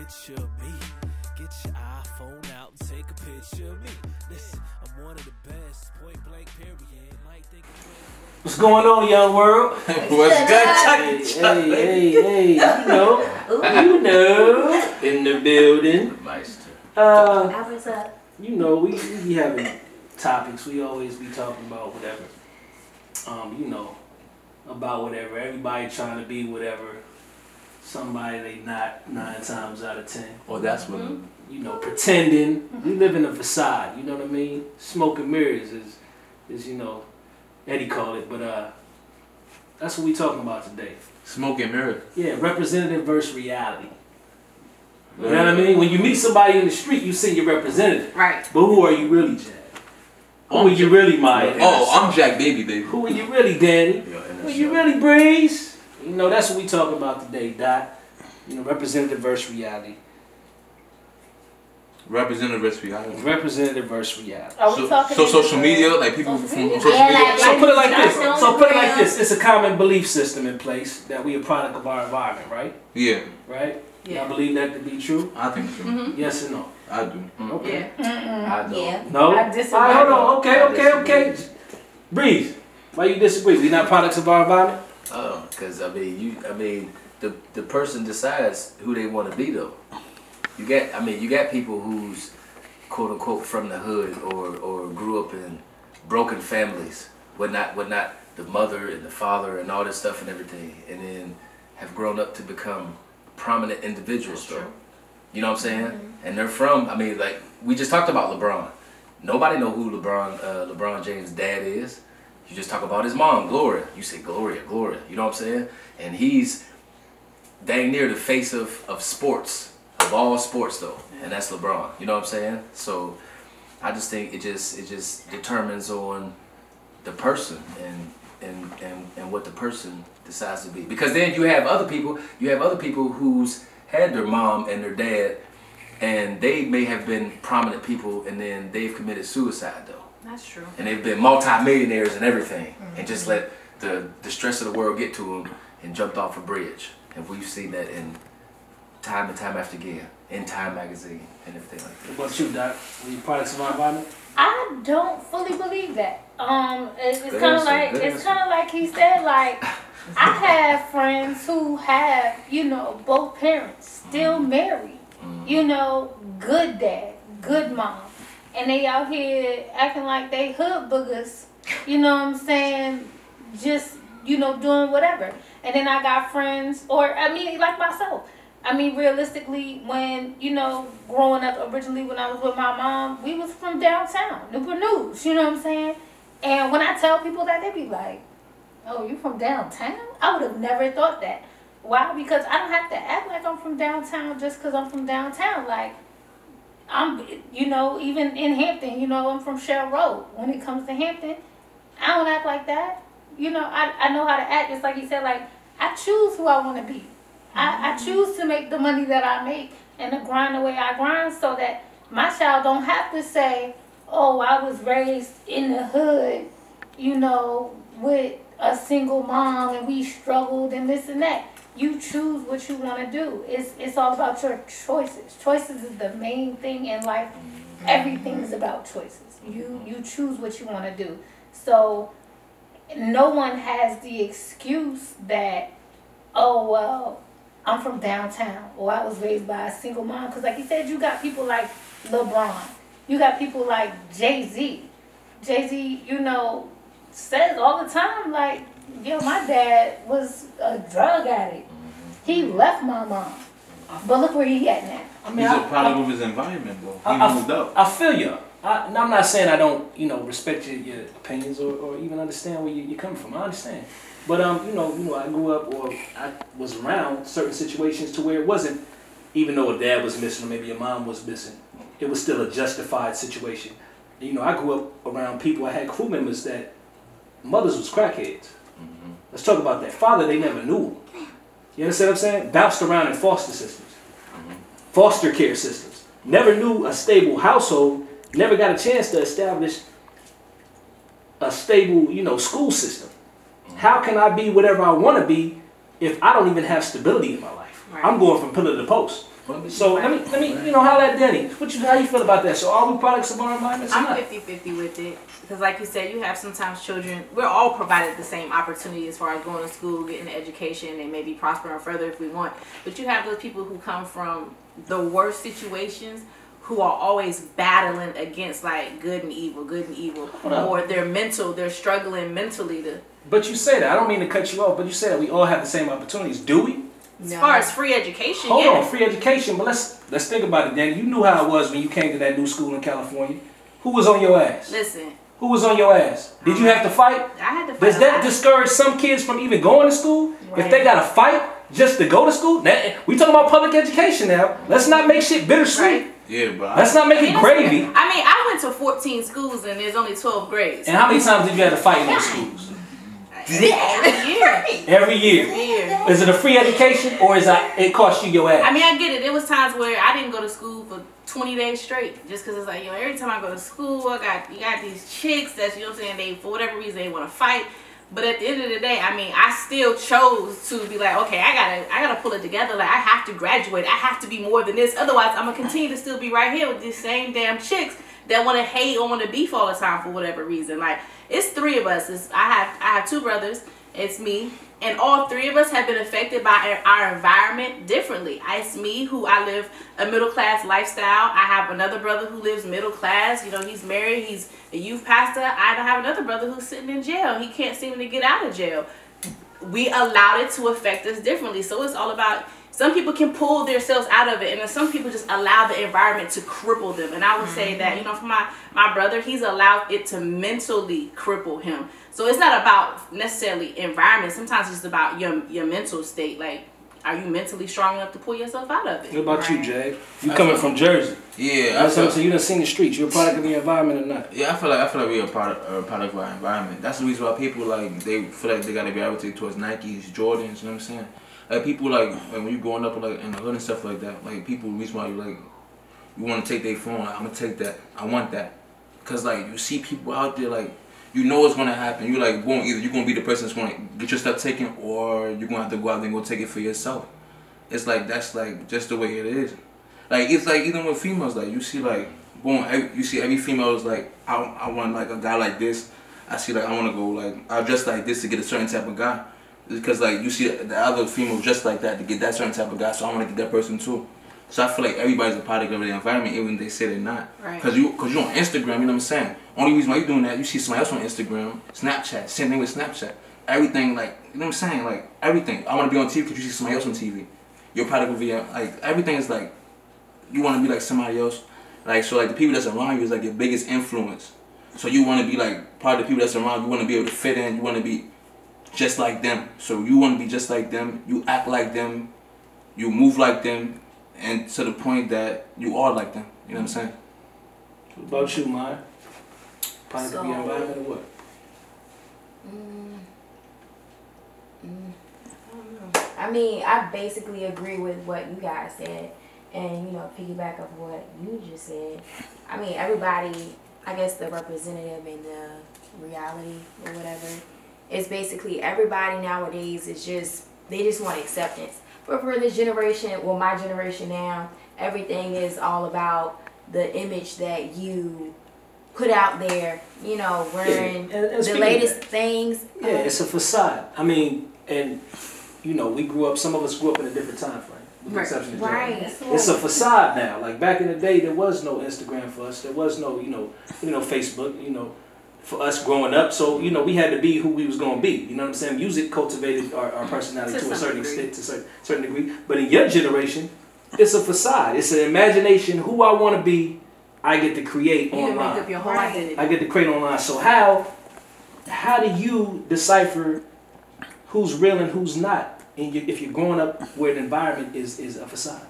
picture of me. Get your iPhone out and take a picture of me. Listen, I'm one of the best. Point blank, period. Might think what's going on, young world? What's good? Hey, you know, in the building. Meister. What's up? You know, we be having topics. We always be talking about whatever. About whatever. Everybody trying to be whatever. Somebody they not 9 times out of 10. Oh, that's what. You know, pretending. We live in a facade. You know what I mean? Smoke and mirrors is Eddie called it, but that's what we talking about today. Smoke and mirror. Yeah, representative versus reality. You know what I mean? When you meet somebody in the street, you see your representative. Right. But who are you really, Jack? Who are you really, Maya? Oh, I'm Jack Baby, baby. Who are you really, Danny? Who are you really, Breeze? You know, that's what we talking about today, Dot. You know, representative versus reality. Representative versus reality. Representative versus reality. Are we talking so social media, like people from social media. like So put it like this. that's So put it like real. this. It's a common belief system in place that we a product of our environment, right? Yeah, Right? Yeah. Y'all believe that to be true? I think so. Yes or no? I do. Okay. Yeah. I don't. Yeah. No? I disagree. All right, hold on. I Okay. Breeze, why you disagree? We not products of our environment? Oh, because the person decides who they want to be though. You got people who's quote unquote from the hood or grew up in broken families, whatnot, the mother and the father and all this stuff and everything, and then have grown up to become prominent individuals though. You know what I'm saying? And they're from, like we just talked about LeBron. Nobody know who LeBron James' dad is. You just talk about his mom, Gloria. You say Gloria. You know what I'm saying? And he's dang near the face of sports, of all sports though, and that's LeBron. You know what I'm saying? So I just think it just determines on the person and what the person decides to be. Because then you have other people who's had their mom and their dad, and they may have been prominent people, and then they've committed suicide though. That's true. And they've been multi-millionaires and everything, and just let the stress of the world get to them and jumped off a bridge. And we've seen that in time and time after again, in Time magazine and everything like that. What about you, Doc? Are you products of our environment? I don't fully believe that. It's Good kind of answer, like good answer. he said. Like I have friends who have both parents still married. Good dad, good mom, and they out here acting like they hood boogers. You know what I'm saying? Just doing whatever. And then I got friends, like myself. Realistically, when, growing up originally when I was with my mom, we was from downtown, Newport News, you know what I'm saying? And when I tell people that, they be like, oh, you from downtown? I would have never thought that. Why? Because I don't have to act like I'm from downtown just because I'm from downtown. Like, I'm, even in Hampton, I'm from Shell Road. When it comes to Hampton, I don't act like that. I know how to act. Just like he said, like, I choose who I want to be. I choose to make the money that I make and to grind the way I grind so that my child don't have to say, oh, I was raised in the hood, with a single mom and we struggled and this and that. You choose what you want to do. It's all about your choices. Choices is the main thing in life. Everything is about choices. You choose what you want to do. So no one has the excuse that, oh, well, I'm from downtown, or I was raised by a single mom. Because like you said, you got people like LeBron. You got people like Jay-Z. Jay-Z, says all the time, like, my dad was a drug addict. He left my mom. But look where he at now. He's a product of his environment, though. He moved up. I feel you. I'm not saying I don't, respect your opinions or even understand where you're coming from. I understand. But, I grew up or I was around certain situations to where it wasn't, even though a dad was missing or maybe a mom was missing, it was still a justified situation. I grew up around people, I had crew members that mothers was crackheads. Let's talk about that. Father, they never knew. You understand what I'm saying? Bounced around in foster systems, foster care systems. Never knew a stable household, never got a chance to establish a stable, school system. How can I be whatever I want to be if I don't even have stability in my life? Right. I'm going from pillar to post. So let me, you know, holla at Denny. How you feel about that? So are we products of our environments? I'm 50-50 with it. Because like you said, you have sometimes children, we're all provided the same opportunity as far as going to school, getting an education, and maybe prospering further if we want. But you have those people who come from the worst situations who are always battling against like good and evil, or they're struggling mentally to. But you say that, I don't mean to cut you off, but you say that we all have the same opportunities. Do we? As far as free education, Hold on, free education, but let's think about it, Danny. You knew how it was when you came to that new school in California. Who was on your ass? Listen. Who was on your ass? Did you have to fight? I had to fight. Does that discourage some kids from even going to school? Right. If they got to fight just to go to school? Now, we talking about public education now. Let's not make shit bittersweet. Right. Yeah, bro. Let's not make it gravy. I mean, I went to 14 schools and there's only 12 grades. And how many times did you have to fight in those schools? Every year. Every year. Is it a free education or is it cost you your ass? I mean, I get it. There was times where I didn't go to school for 20 days straight, just because it's like, you know, every time I go to school, you got these chicks that's, you know what I'm saying, they, for whatever reason, they want to fight. But at the end of the day, I mean, I still chose to be like, okay, I gotta pull it together. Like, I have to graduate. I have to be more than this. Otherwise, I'm gonna continue to still be right here with these same damn chicks that want to hate or want to beef all the time for whatever reason. Like, it's three of us. I have two brothers. It's me. And all three of us have been affected by our environment differently. It's me, who I live a middle-class lifestyle. I have another brother who lives middle class. You know, he's married. He's a youth pastor. I have another brother who's sitting in jail. He can't seem to get out of jail. We allowed it to affect us differently. So it's all about, some people can pull themselves out of it, and then some people just allow the environment to cripple them. And I would say that, you know, for my brother, he's allowed it to mentally cripple him. So it's not about necessarily environment. Sometimes it's about your mental state. Like, are you mentally strong enough to pull yourself out of it? What about you, Jay? You coming from Jersey? Yeah, so you done seen the streets. You're a product of the environment or not? Yeah, I feel like we're a product of our environment. That's the reason why people like they feel like they gotta gravitate towards Nikes, Jordans. You know what I'm saying? Like people like when you growing up like in the hood and stuff like that. Like people, the reason why you want to take their phone. Like, I'm gonna take that. I want that. Cause like you see people out there like. You know what's gonna happen. You're like, boom, either you're gonna be the person that's gonna get your stuff taken, or you're gonna have to go out there and go take it for yourself. It's like that's like just the way it is. Like it's like even with females, like you see like, boom, you see every female is like, I want like a guy like this. I see like I want to go like I dress like this to get a certain type of guy, because like you see the other female just like that to get that certain type of guy. So I want to get that person too. So I feel like everybody's a product of the environment, even if they say they're not. Right. Cause you're on Instagram, you know what I'm saying? Only reason why you're doing that, you see somebody else on Instagram, Snapchat, same thing with Snapchat. Everything, like, you know what I'm saying? Like, everything. I want to be on TV because you see somebody else on TV. You're a product of your, like, everything is like, you want to be like somebody else. Like, so like the people that's around you is like your biggest influence. So you want to be like part of the people that's around you, want to be able to fit in, you want to be just like them. So you want to be just like them, you act like them, you move like them, and to the point that you are like them. You know what I'm saying? What about you, Maya? Product of the environment or what? I mean, I basically agree with what you guys said, and you know, piggyback of what you just said. I mean, everybody, I guess the representative in the reality or whatever, is basically everybody nowadays is just, they just want acceptance. But for this generation, well, my generation now, everything is all about the image that you put out there, you know, wearing and the latest things. Yeah, it's a facade. I mean, and you know, some of us grew up in a different time frame. With the exception of Right. It's a facade now. Like back in the day, there was no Instagram for us. There was no, you know, Facebook. You know, for us growing up. So you know, we had to be who we was gonna be. You know what I'm saying? Music cultivated our personality to a certain extent, to a certain degree. But in your generation, it's a facade. It's an imagination. Who I want to be, I get to create online. You make up your whole identity. I get to create online. So how do you decipher who's real and who's not? If you're growing up where the environment is a facade.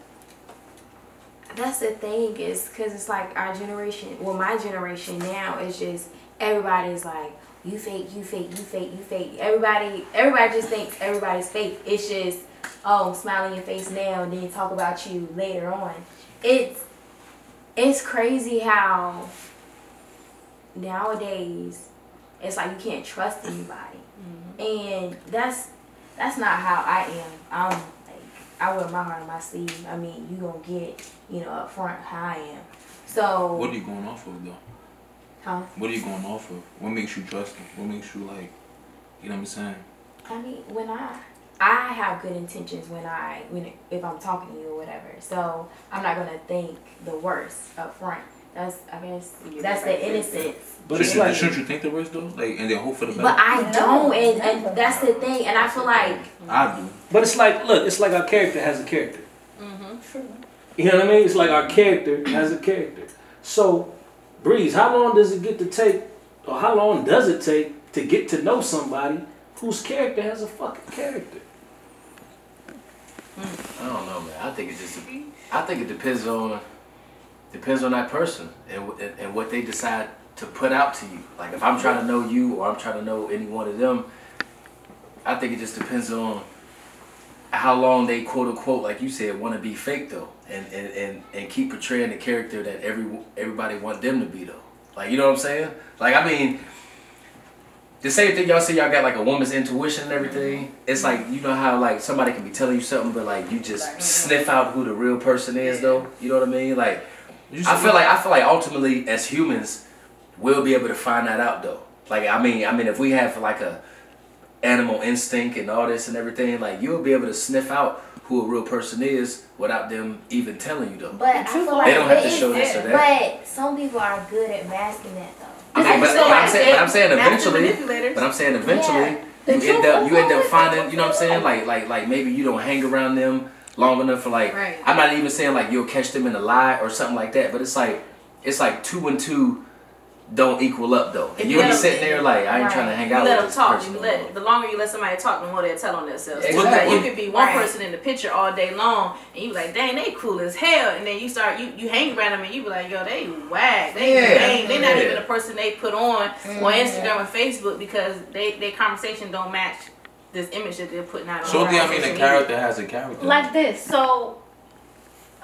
That's the thing, is because it's like our generation, well, my generation now is just, everybody's like, you fake, you fake, you fake, you fake. Everybody just thinks everybody's fake. It's just, oh, smile in your face now and then talk about you later on. It's crazy how nowadays it's like you can't trust anybody. And that's not how I am. I'm like, I wear my heart on my sleeve. I mean, you gonna get, you know, up front how I am. So. What are you going off of though? Huh? What are you going off of? What makes you trust him? What makes you like, you know what I'm saying? I mean, when I have good intentions if I'm talking to you or whatever. So I'm not gonna think the worst up front. That's, I guess, that's the innocence. But it's like, shouldn't you think the worst though? Like, and then hope for the best? But I don't, and that's the thing. And I feel like I do. but it's like, look, it's like our character has a character. You know what I mean? It's like our character has a character. So, Breeze, how long does it take to get to know somebody whose character has a fucking character? I don't know, man. I think it depends on that person and what they decide to put out to you. Like if I'm trying to know you or I'm trying to know any one of them, I think it just depends on how long they quote unquote, like you said, want to be fake though, and keep portraying the character that everybody want them to be though. Like, you know what I'm saying? Like, I mean, the same thing y'all say y'all got like a woman's intuition and everything. It's like, you know how like somebody can be telling you something, but like you just sniff out who the real person is though. You know what I mean? Like, I feel like ultimately as humans, we'll be able to find that out though. Like, I mean, if we have like a animal instinct and all this and everything, like you'll be able to sniff out who a real person is without them even telling you though. But I feel like they don't have to show this or that. But some people are good at masking that though. I'm saying eventually you end up finding, you know what I'm saying? Like maybe you don't hang around them long enough for like, I'm not even saying like you'll catch them in a lie or something like that, but it's like 2 and 2 don't equal up though. And you'll be sitting there like, I ain't trying to hang out with this person. The longer you let somebody talk, the more they'll tell on themselves. Exactly. You could be one person in the picture all day long, and you be like, dang, they cool as hell. And then you start, you hang around them, and you be like, yo, they whack. They not even the person they put on Instagram or Facebook because their conversation don't match this image that they're putting out. So I mean, a character has a character. Like this. So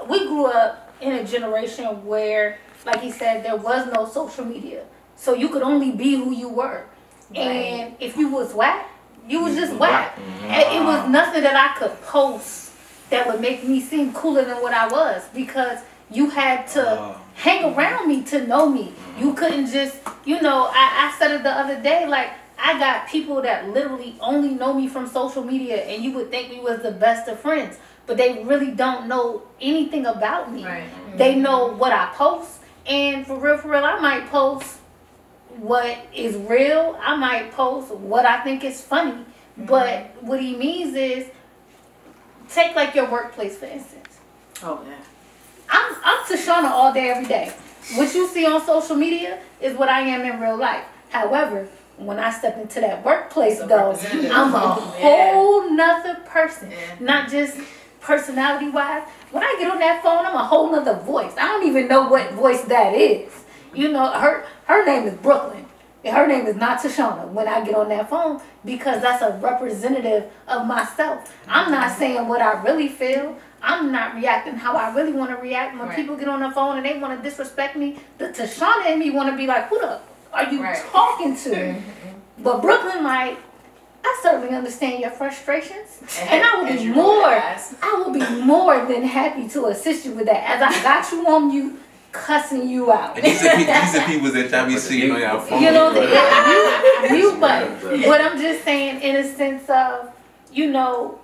we grew up in a generation where, like he said, there was no social media. So you could only be who you were. Right. And if you was whack, you was just whack. And it was nothing that I could post that would make me seem cooler than what I was, because you had to hang around me to know me. You couldn't just, you know, I said it the other day, like, I got people that literally only know me from social media, and you would think we was the best of friends, but they really don't know anything about me. Right. They know what I post. And for real, I might post what is real. I might post what I think is funny. But what he means is, take like your workplace for instance. Oh yeah. I'm Tashana all day, every day. What you see on social media is what I am in real life. However, when I step into that workplace though, I'm a whole nother person. Yeah. Not just personality wise. When I get on that phone, I'm a whole nother voice. I don't even know what voice that is. You know, her name is Brooklyn. Her name is not Tashana when I get on that phone, because that's a representative of myself. I'm not saying what I really feel. I'm not reacting how I really want to react. When people get on the phone and they want to disrespect me, the Tashana in me want to be like, who the are you talking to? But Brooklyn might, I certainly understand your frustrations, and I will be more than happy to assist you with that. As I got you on mute, cussing you out. And these are people that y'all be seeing on your phone. You know, but I'm just saying, in a sense of, you know,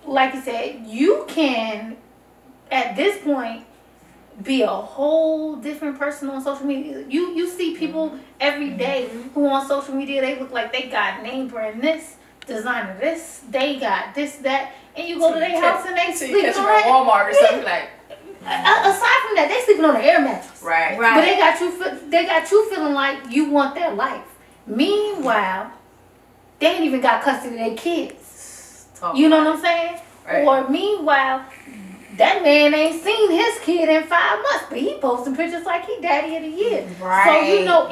like you said, you can at this point be a whole different person on social media. You see people every day who on social media, they look like they got name brand this, designer this, they got this, that, and you go to their house and they sleeping on that. Walmart or something like. Aside from that, they sleeping on an air mattress. Right. But they got you feeling like you want that life. Meanwhile, they ain't even got custody of their kids. You know what I'm saying? Right. Or meanwhile, that man ain't seen his kid in 5 months, but he posting pictures like he daddy of the year. Right. So you know,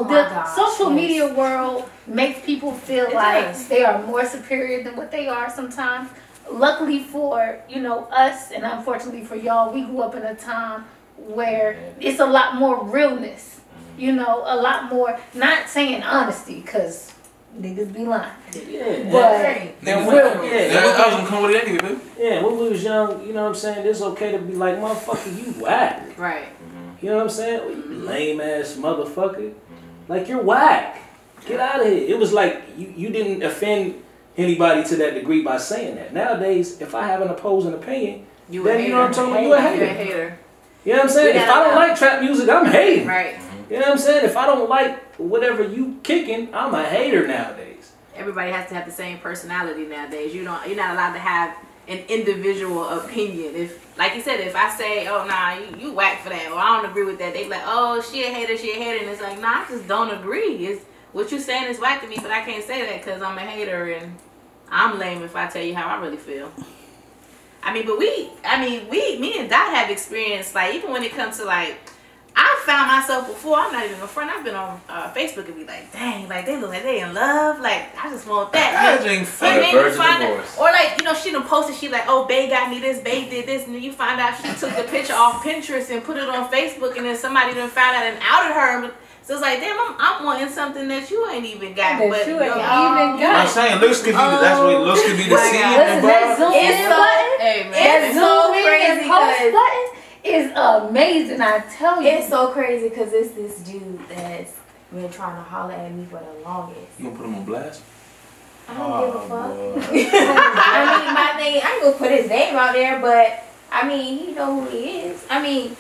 the social media world makes people feel like they are more superior than what they are sometimes. Luckily for, you know, us, and unfortunately for y'all, we grew up in a time where it's a lot more realness. You know, a lot more, not saying honesty, because Niggas be lying. Yeah. But Niggas well, like, yeah. I was gonna come with it anyway, baby. Yeah, when we was young, you know what I'm saying, it's okay to be like, motherfucker, you whack. Right. You know what I'm saying? Oh, you lame ass motherfucker. Like, you're whack. Get out of here. It was like you didn't offend anybody to that degree by saying that. Nowadays, if I have an opposing opinion, then you know what I'm talking about, you a hater. You're a hater. You know what I'm saying? If I don't like trap music, I'm hating. Right. You know what I'm saying? If I don't like whatever you kicking, I'm a hater nowadays. Everybody has to have the same personality nowadays. You're not allowed to have an individual opinion. If, like you said, if I say, oh nah, you whack for that, or I don't agree with that, they be like, oh, she a hater, and it's like, nah, I just don't agree. It's what you saying is whack to me, but I can't say that because I'm a hater and I'm lame if I tell you how I really feel. I mean, but me and Dot have experienced, like, even when it comes to, like, I found myself before, I'm not even a friend, I've been on Facebook and be like, dang, like, they look like they in love, like, I just want that. Or, like, you know, she done posted, she like, oh, bae got me this, bae did this, and then you find out she took the picture off Pinterest and put it on Facebook, and then somebody done found out and outed her. So it's like, damn, I'm wanting something that you ain't even got. That but you ain't even got. I'm saying, looks could be, that's what looks could be the scene. That zoom in button, hey, man, that zoom in crazy and post button is amazing, I tell you. It's so crazy because it's this dude that's been trying to holler at me for the longest. You gonna put him on blast? I don't give a fuck. I mean, my thing, I ain't gonna put his name out there, but I mean, he know who he is. I mean,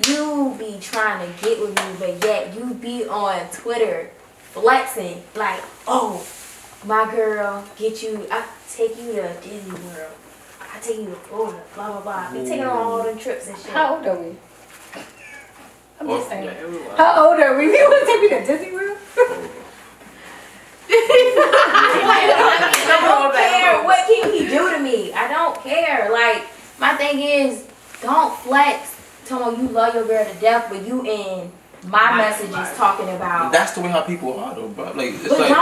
you be trying to get with me, but yet you be on Twitter flexing like, oh, my girl, I take you to Disney World. I take you to Florida, blah, blah, blah. Be taking on all them trips and shit. How old are we? I'm just saying. How old are we? You want to take me to Disney World? I don't care. What can he do to me? I don't care. Like, my thing is, don't flex. Tell me you love your girl to death, but you in my messages talking about. That's the way how people are, though, bro. Like, it's but like,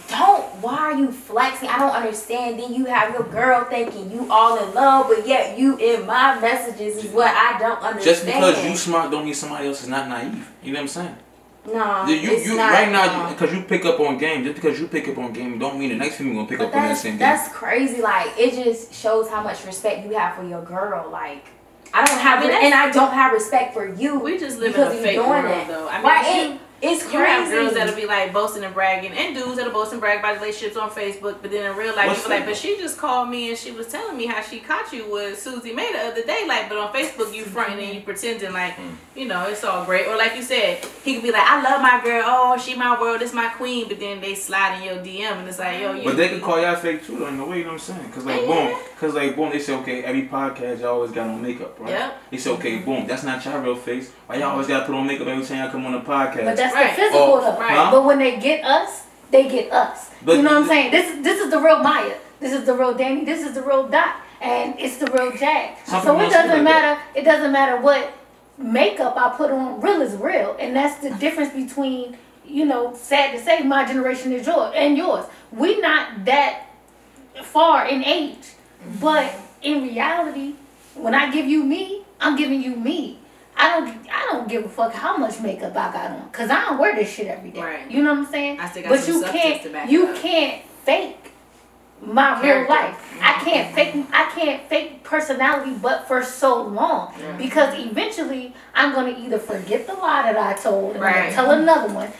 don't. Why are you flexing? I don't understand. Then you have your girl thinking you all in love, but yet you in my messages is what I don't understand. Just because you smart don't mean somebody else is not naive. You know what I'm saying? No, you not, right now because you pick up on game. Just because you pick up on game don't mean the next female gonna pick up on that same game. That's crazy. Like, it just shows how much respect you have for your girl. Like, I don't have, and I don't have respect for you. We just live in a fake world, though. I mean, right? It's crazy. You have girls that'll be like boasting and bragging, and dudes that'll boast and brag about relationships on Facebook, but then in real life, you be like, but she just called me and she was telling me how she caught you with Susie May the other day, like, but on Facebook you fronting and you pretending like, you know, it's all great. Or like you said, he could be like, I love my girl, oh, she my world, it's my queen, but then they slide in your DM and it's like, yo, you. But they can call y'all fake too, though, in a way, you know what I'm saying? Because like, boom, they say, okay, every podcast y'all always got on makeup, right? Yep. They say, okay, boom, that's not y'all real face. Why y'all always got to put on makeup every time y'all come on a podcast? But that's the physical though. Right. But when they get us, they get us. But you know what I'm saying? This is the real Maya. This is the real Danny. This is the real Dot. And it's the real Jag. So it doesn't matter. It doesn't matter what makeup I put on. Real is real. And that's the difference between, you know, sad to say, my generation is yours and yours. We not that far in age. But in reality, when I give you me, I'm giving you me. I don't give a fuck how much makeup I got on, cause I don't wear this shit every day. Right. You know what I'm saying? I still got but some you can't fake my real life. Mm-hmm. I can't fake personality, but for so long, because eventually I'm gonna either forget the lie that I told and I'm gonna tell another one,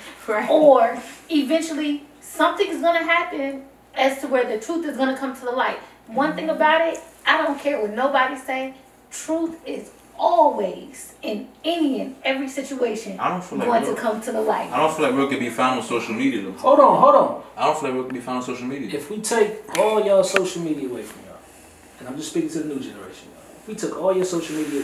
or eventually something is gonna happen as to where the truth is gonna come to the light. One thing about it, I don't care what nobody say. Truth is always in any and every situation going to come to the light. I don't feel like real could be found on social media though. Hold on. I don't feel like real could be found on social media. If we take all y'all social media away from y'all, and I'm just speaking to the new generation, y'all. If we took all your social media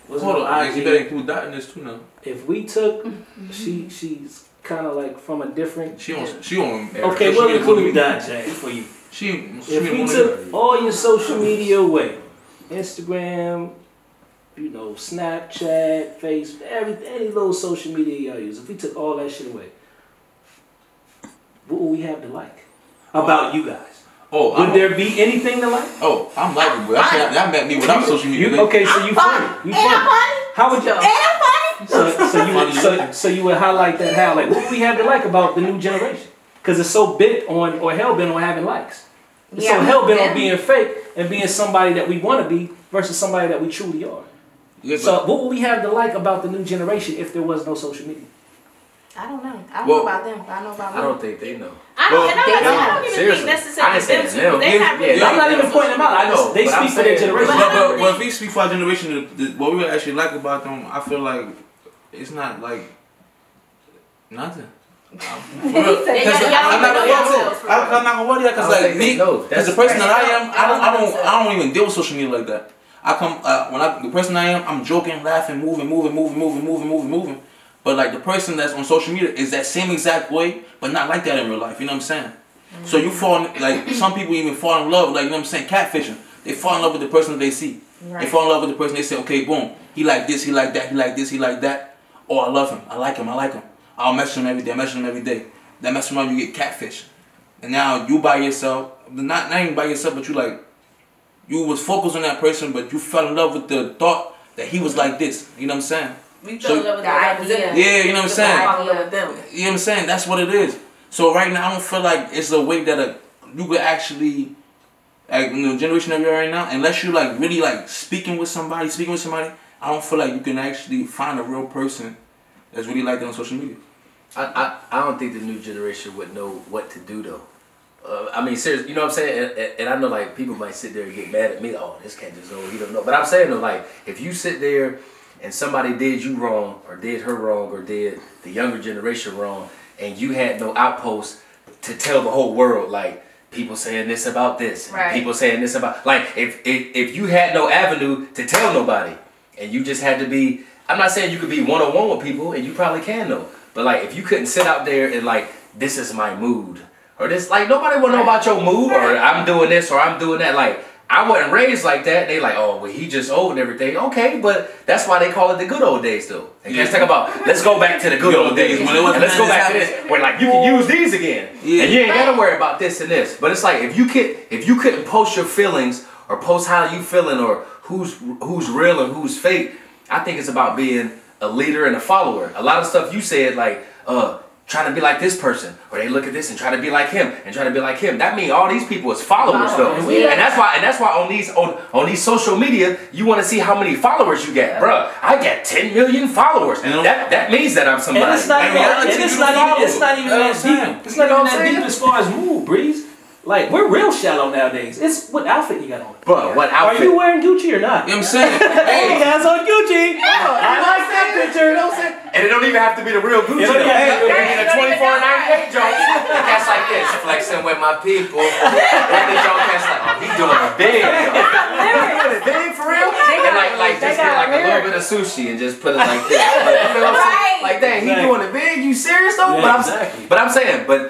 away, hold on, you better include Dot in this too now. If we took, she's kind of like from a different. She on. Okay, we'll include Dot, Jack, for you. If we took all your social media away, Instagram, you know, Snapchat, Facebook, any little social media y'all use. If we took all that shit away, what would we have to like about you guys? Would there be anything to like? Oh, I'm likable. Y'all met me without social media. Okay, so you funny. How would you? So you would highlight that how? Like, what do we have to like about the new generation? Because it's so bent on, or hell bent on having likes. It's Yeah. so hell bent Yeah. on being fake and being somebody that we want to be versus somebody that we truly are. Yeah, So what would we have to like about the new generation if there was no social media? I don't know. I don't Well, know about them, but I know about me. I don't think they know. I don't, Well, and I they don't don't. even Seriously. think necessarily I ain't saying them two. them. They not really. Yeah, I'm not even pointing them out. I just, they but I'm speak for their saying- generation. But if we speak for our generation, what we actually like about them, I feel like it's not like nothing. I'm not gonna worry that because like me, because the person that I am, I don't even deal with social media like that. I come the person I am, I'm joking, laughing, moving. But like the person that's on social media is that same exact way, but not like that in real life. You know what I'm saying? So you fall like some people even fall in love, like you know what I'm saying, catfishing. They fall in love with the person that they see. Right. They fall in love with the person they say, okay, boom, he like this, he like that, he like this, he like that. Oh, I love him, I like him. I'll message him every day, That message around, you get catfished. And now you by yourself, not even by yourself, but you was focused on that person, but you fell in love with the thought that he was like this. You know what I'm saying? We fell in love with the idea. Yeah, you know what I'm saying? Fall in love with them. You know what I'm saying? That's what it is. So right now, I don't feel like it's a way that you could actually, like in the generation that we're right now, unless you like really like speaking with somebody, I don't feel like you can actually find a real person that's really like that on social media. I don't think the new generation would know what to do though. I mean, seriously, you know what I'm saying? And I know like people might sit there and get mad at me. Oh, this cat just old. He don't know. But I'm saying though, like if you sit there and somebody did you wrong or did her wrong or did the younger generation wrong, and you had no outpost to tell the whole world like people saying this about this, Right. people saying this about like if you had no avenue to tell nobody and you just had to be. I'm not saying you could be one-on-one with people, and you probably can though. But like, if you couldn't sit out there and like, this is my mood, or this, like, nobody would know about your mood, or I'm doing this, or I'm doing that. Like, I wasn't raised like that. They like, oh, well, he just old and everything. Okay, but that's why they call it the good old days though. And let's talk about, let's go back to the good old days. And let's go back to this, where like you can use these again, and you ain't gotta worry about this and this. But it's like if you couldn't post your feelings or post how you feeling or who's real and who's fake. I think it's about being a leader and a follower. A lot of stuff you said, like, trying to be like this person, or they look at this and try to be like him, and try to be like him. That means all these people is followers, though. Yeah. And that's why on these social media, you want to see how many followers you get, bruh. I got 10 million followers, and that means that I'm somebody. And it's not even that deep. It's not even that deep as far as mood, Breeze. Like, we're real shallow nowadays. It's what outfit you got on. But what outfit? Are you wearing Gucci or not? You know what I'm saying? Hey, guys on Gucci. I like that picture. You know what I'm saying? And it don't even have to be the real Gucci. It don't Hey, even in a 24.98 joint, cats like this, flexing with my people. And the joint cats like, oh, he doing it big. He doing it big for real. And like just get like a little bit of sushi and just put it like this. Like, you know what I'm saying? Like, dang, he doing it big. You serious though? Yeah, But I'm saying, but.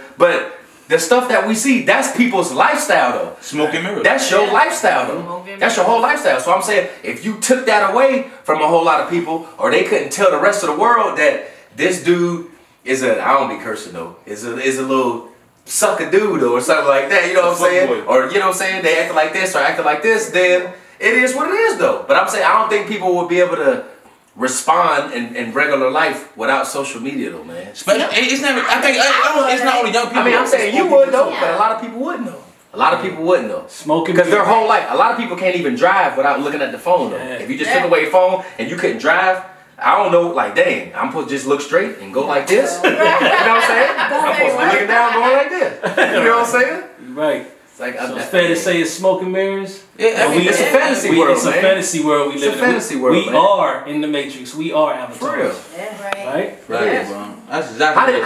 The stuff that we see, that's people's lifestyle though. Smoke and mirrors. That's your lifestyle though. That's your whole lifestyle. So I'm saying, if you took that away from a whole lot of people, or they couldn't tell the rest of the world that this dude is I don't be cursing though, is a little sucker dude or something like that, you know what I'm saying? Boy. Or you know what I'm saying, they acting like this or acting like this, then it is what it is though. But I'm saying, I don't think people would be able to respond in regular life without social media though, man. It's never. I think it's not only young people. I mean, I'm saying you would though, but a lot of people wouldn't though. A lot of people wouldn't though. Smoking. Because their whole life, a lot of people can't even drive without looking at the phone though. Yeah. If you just took away your phone and you couldn't drive, I don't know, like dang, I'm supposed to just look straight and go like this. You know what I'm saying? I'm supposed to be looking down going like this. You know what I'm saying? Right. Like, so it's fair to say it's smoke and mirrors? Yeah, I mean, it's a fantasy world, It's a fantasy world we live in. It's a fantasy world, We are in the Matrix. We are avatars. For real. Yeah, right. Right? Right, Yes. bro. That's exactly.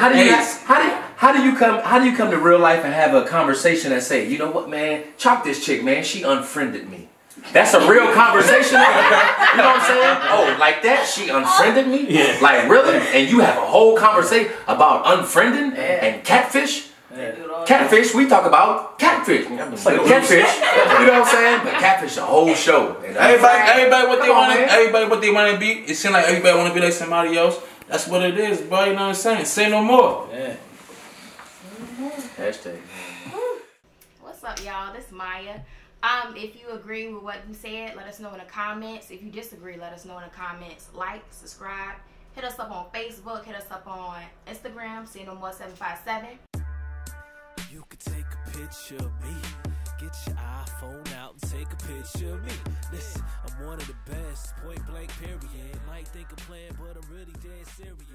How do you come to real life and have a conversation and say, you know what, man, chop this chick, man, she unfriended me. That's a real conversation. You know what I'm saying? Oh, like that? She unfriended me? Yeah. Like really? And you have a whole conversation about unfriending and catfish? Catfish, we talk about catfish. It's like catfish, you know what I'm saying? But catfish, a whole show. And Everybody what they want to be. It seems like everybody want to be like somebody else. That's what it is, bro. You know what I'm saying? Say no more. Yeah. Hashtag. What's up, y'all? This is Maya. If you agree with what you said, let us know in the comments. If you disagree, let us know in the comments. Like, subscribe, hit us up on Facebook, hit us up on Instagram, See No More 757. picture of me. Get your iPhone out and take a picture of me. Listen, I'm one of the best, point blank period. Might think of playing, but I'm really dead serious.